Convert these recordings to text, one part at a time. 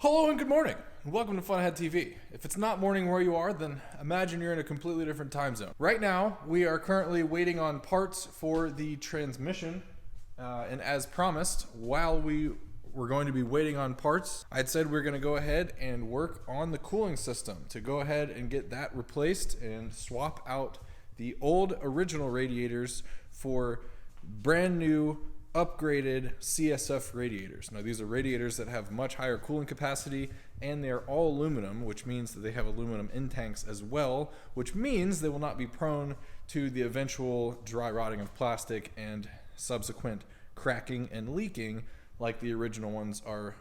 Hello and good morning, and welcome to Funhead TV. If it's not morning where you are, then imagine you're in a completely different time zone. Right now, we are currently waiting on parts for the transmission, and as promised, while we were going to be waiting on parts, I'd said we're going to go ahead and work on the cooling system to go ahead and get that replaced and swap out the old original radiators for brand new upgraded CSF radiators. Now these are radiators that have much higher cooling capacity, and they're all aluminum, which means that they have aluminum in tanks as well, which means they will not be prone to the eventual dry rotting of plastic and subsequent cracking and leaking like the original ones are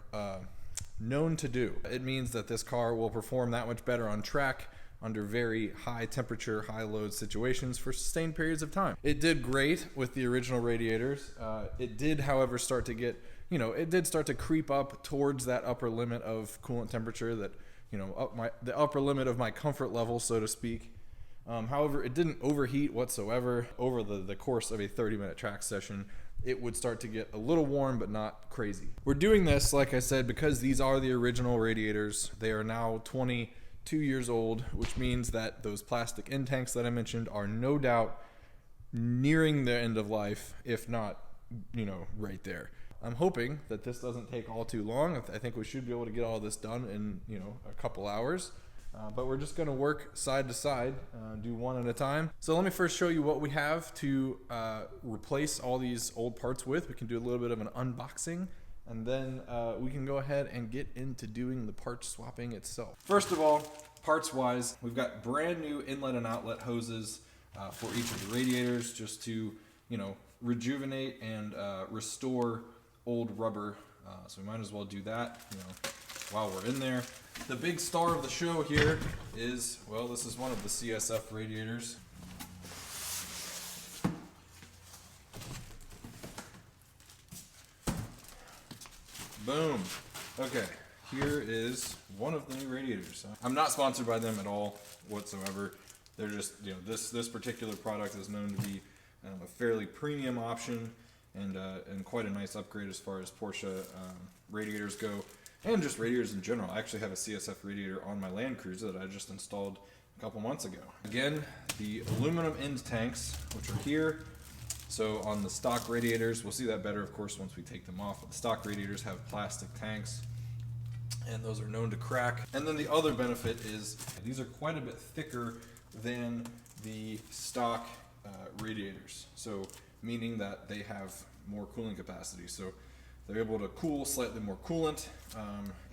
known to do. It means that this car will perform that much better on track under very high temperature, high load situations for sustained periods of time. It did great with the original radiators. It did, however, start to get, it did start to creep up towards that upper limit of coolant temperature that, the upper limit of my comfort level, so to speak. However, it didn't overheat whatsoever. Over the course of a 30-minute track session, it would start to get a little warm, but not crazy. We're doing this, like I said, because these are the original radiators. They are now 22 years old, which means that those plastic end tanks that I mentioned are no doubt nearing the end of life, if not, right there. I'm hoping that this doesn't take all too long. I think we should be able to get all this done in, a couple hours. But we're just going to work side to side, do one at a time. So let me first show you what we have to replace all these old parts with. We can do a little bit of an unboxing, and then we can go ahead and get into doing the part swapping itself. First of all, parts wise, we've got brand new inlet and outlet hoses for each of the radiators, just to rejuvenate and restore old rubber. So we might as well do that while we're in there. The big star of the show here is, well, this is one of the CSF radiators. Boom. Okay, here is one of the new radiators. I'm not sponsored by them at all whatsoever. They're just, this particular product is known to be a fairly premium option and quite a nice upgrade as far as Porsche radiators go, and just radiators in general. I actually have a CSF radiator on my Land Cruiser that I just installed a couple months ago. Again, the aluminum end tanks, which are here. So on the stock radiators, we'll see that better, of course, once we take them off. But the stock radiators have plastic tanks, and those are known to crack. And then the other benefit is these are quite a bit thicker than the stock radiators. So meaning that they have more cooling capacity. So they're able to cool slightly more coolant,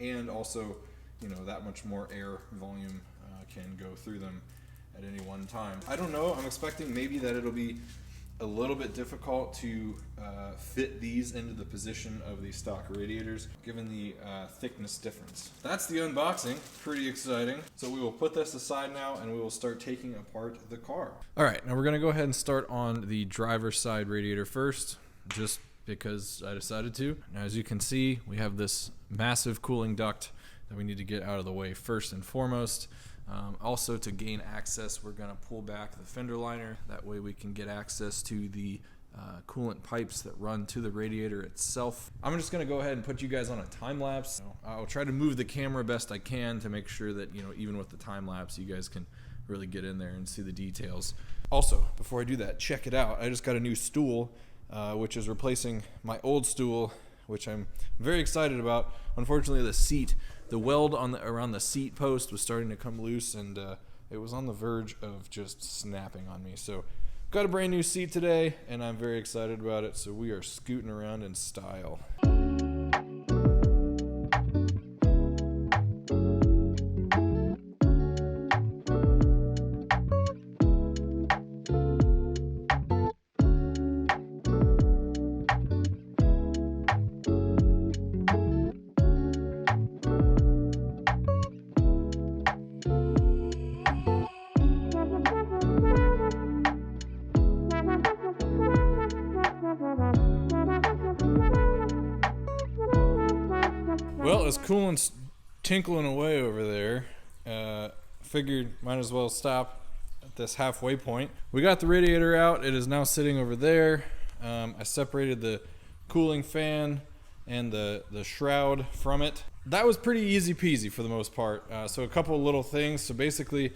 and also, that much more air volume can go through them at any one time. I don't know. I'm expecting maybe that it'll be a little bit difficult to fit these into the position of the stock radiators, given the thickness difference. That's the unboxing. Pretty exciting. So we will put this aside now, and we will start taking apart the car. All right, now we're going to go ahead and start on the driver's side radiator first, just because I decided to. Now, as you can see, we have this massive cooling duct that we need to get out of the way first and foremost. Also, to gain access, we're going to pull back the fender liner. That way we can get access to the coolant pipes that run to the radiator itself. I'm just going to go ahead and put you guys on a time lapse. I'll try to move the camera best I can to make sure that, even with the time lapse, you guys can really get in there and see the details. Also, before I do that, check it out. I just got a new stool, which is replacing my old stool, which I'm very excited about. Unfortunately, the weld around the seat post was starting to come loose, and it was on the verge of just snapping on me. So got a brand new seat today, and I'm very excited about it. So we are scooting around in style. Well, as coolant's tinkling away over there, figured might as well stop at this halfway point. We got the radiator out. It is now sitting over there. I separated the cooling fan and the shroud from it. that was pretty easy peasy for the most part. So a couple of little things. So basically,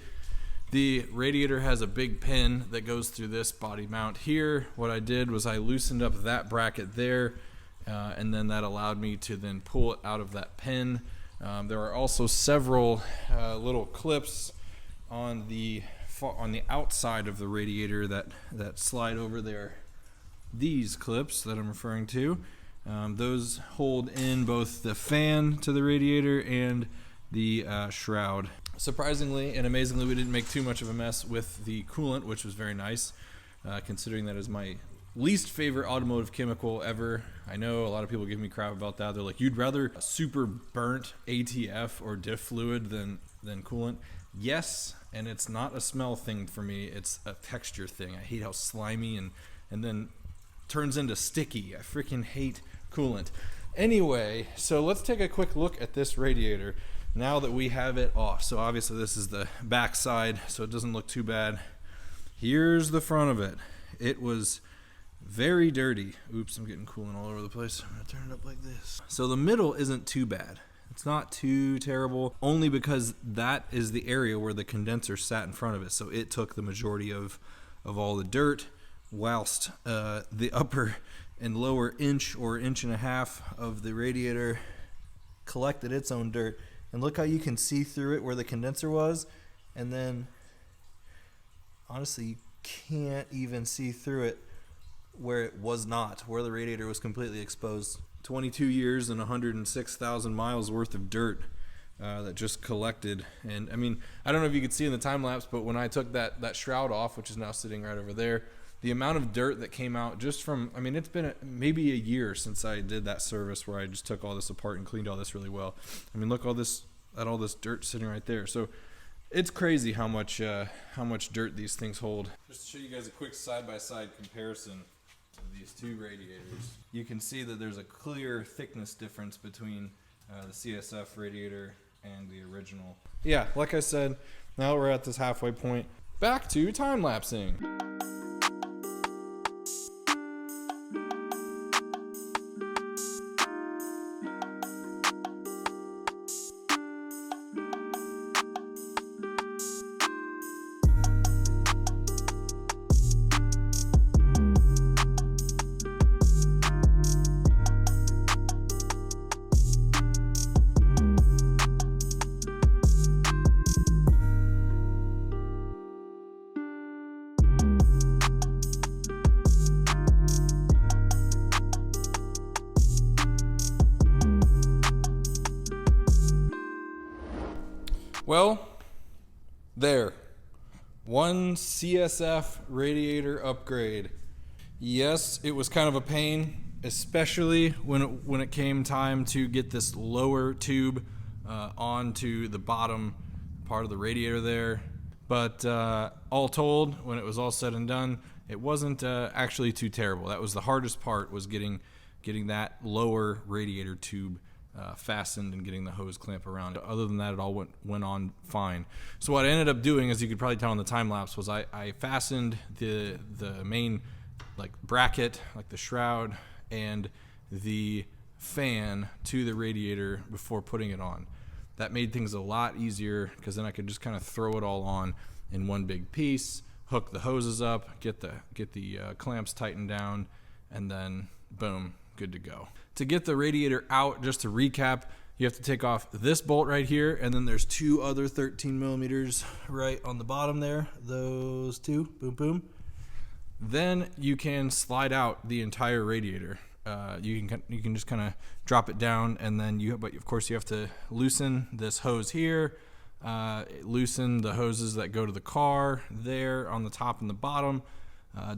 the radiator has a big pin that goes through this body mount here. What I did was I loosened up that bracket there, and then that allowed me to then pull it out of that pin. There are also several little clips on the outside of the radiator that slide over there. These clips that I'm referring to, those hold in both the fan to the radiator and the shroud. Surprisingly and amazingly, we didn't make too much of a mess with the coolant, which was very nice, considering that is my least favorite automotive chemical ever. I know a lot of people give me crap about that. They're like, you'd rather super burnt ATF or diff fluid than coolant. Yes, and it's not a smell thing for me. It's a texture thing. I hate how slimy and then turns into sticky. I freaking hate coolant. Anyway, so let's take a quick look at this radiator now that we have it off. So obviously this is the back side, so it doesn't look too bad. Here's the front of it. It was very dirty. Oops, I'm getting coolant all over the place. I'm gonna turn it up like this. So the middle isn't too bad. It's not too terrible, only because that is the area where the condenser sat in front of it. So it took the majority of all the dirt, whilst the upper and lower inch or inch and a half of the radiator collected its own dirt. And look how you can see through it where the condenser was, and then honestly you can't even see through it where it was not, where the radiator was completely exposed. 22 years and 106,000 miles worth of dirt that just collected. And I mean, I don't know if you could see in the time lapse, but when I took that shroud off, which is now sitting right over there, the amount of dirt that came out just from, I mean, it's been maybe a year since I did that service where I just took all this apart and cleaned all this really well. I mean, look at all this dirt sitting right there. So it's crazy how much dirt these things hold. Just to show you guys a quick side-by-side comparison of these two radiators. You can see that there's a clear thickness difference between the CSF radiator and the original. Yeah, like I said, now we're at this halfway point. Back to time-lapsing. Well, there. One CSF radiator upgrade. Yes, it was kind of a pain, especially when it came time to get this lower tube onto the bottom part of the radiator there. But all told, when it was all said and done, it wasn't actually too terrible. That was the hardest part, was getting that lower radiator tube fastened and getting the hose clamp around it. Other than that, it all went on fine. So what I ended up doing, as you could probably tell in the time lapse, was I fastened the main bracket, like the shroud, and the fan to the radiator before putting it on. That made things a lot easier, because then I could just kind of throw it all on in one big piece, hook the hoses up, get the clamps tightened down, and then boom, good to go. To get the radiator out, just to recap, you have to take off this bolt right here, and then there's two other 13 millimeters right on the bottom there. Those two, boom, boom. Then you can slide out the entire radiator. You can just kind of drop it down, and then but of course you have to loosen this hose here, loosen the hoses that go to the car there on the top and the bottom,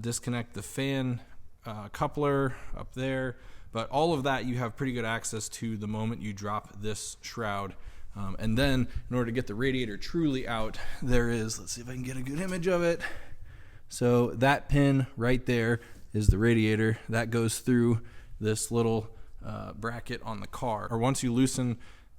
disconnect the fan coupler up there. But all of that you have pretty good access to the moment you drop this shroud. And then in order to get the radiator truly out, there is, let's see if I can get a good image of it. So that pin right there is the radiator. That goes through this little bracket on the car. Or once you loosen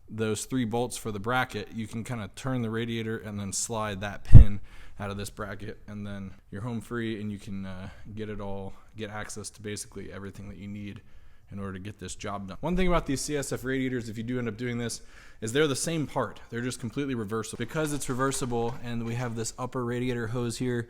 those 3 bolts for the bracket, you can kind of turn the radiator and then slide that pin out of this bracket, and then you're home free, and you can get access to basically everything that you need in order to get this job done. One thing about these CSF radiators, if you do end up doing this, is they're the same part. They're just completely reversible. Because it's reversible and we have this upper radiator hose here,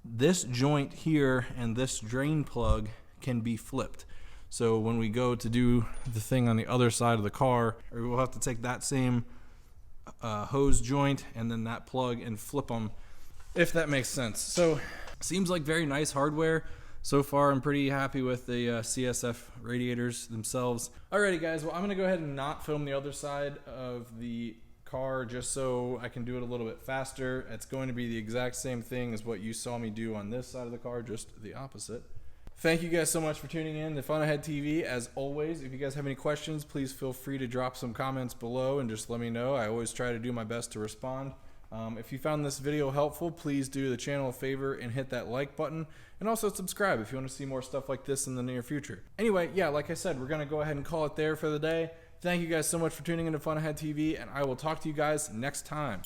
this joint here and this drain plug can be flipped. So when we go to do the thing on the other side of the car, we'll have to take that same hose joint and then that plug and flip them, if that makes sense. So seems like very nice hardware. So far, I'm pretty happy with the CSF radiators themselves. Alrighty guys, well I'm gonna go ahead and not film the other side of the car just so I can do it a little bit faster. It's going to be the exact same thing as what you saw me do on this side of the car, just the opposite. Thank you guys so much for tuning in to Fun Ahead TV. As always, if you guys have any questions, please feel free to drop some comments below and just let me know. I always try to do my best to respond. If you found this video helpful, please do the channel a favor and hit that like button, and also subscribe if you want to see more stuff like this in the near future. Anyway, yeah, like I said, we're going to go ahead and call it there for the day. Thank you guys so much for tuning in to Fun Ahead TV, and I will talk to you guys next time.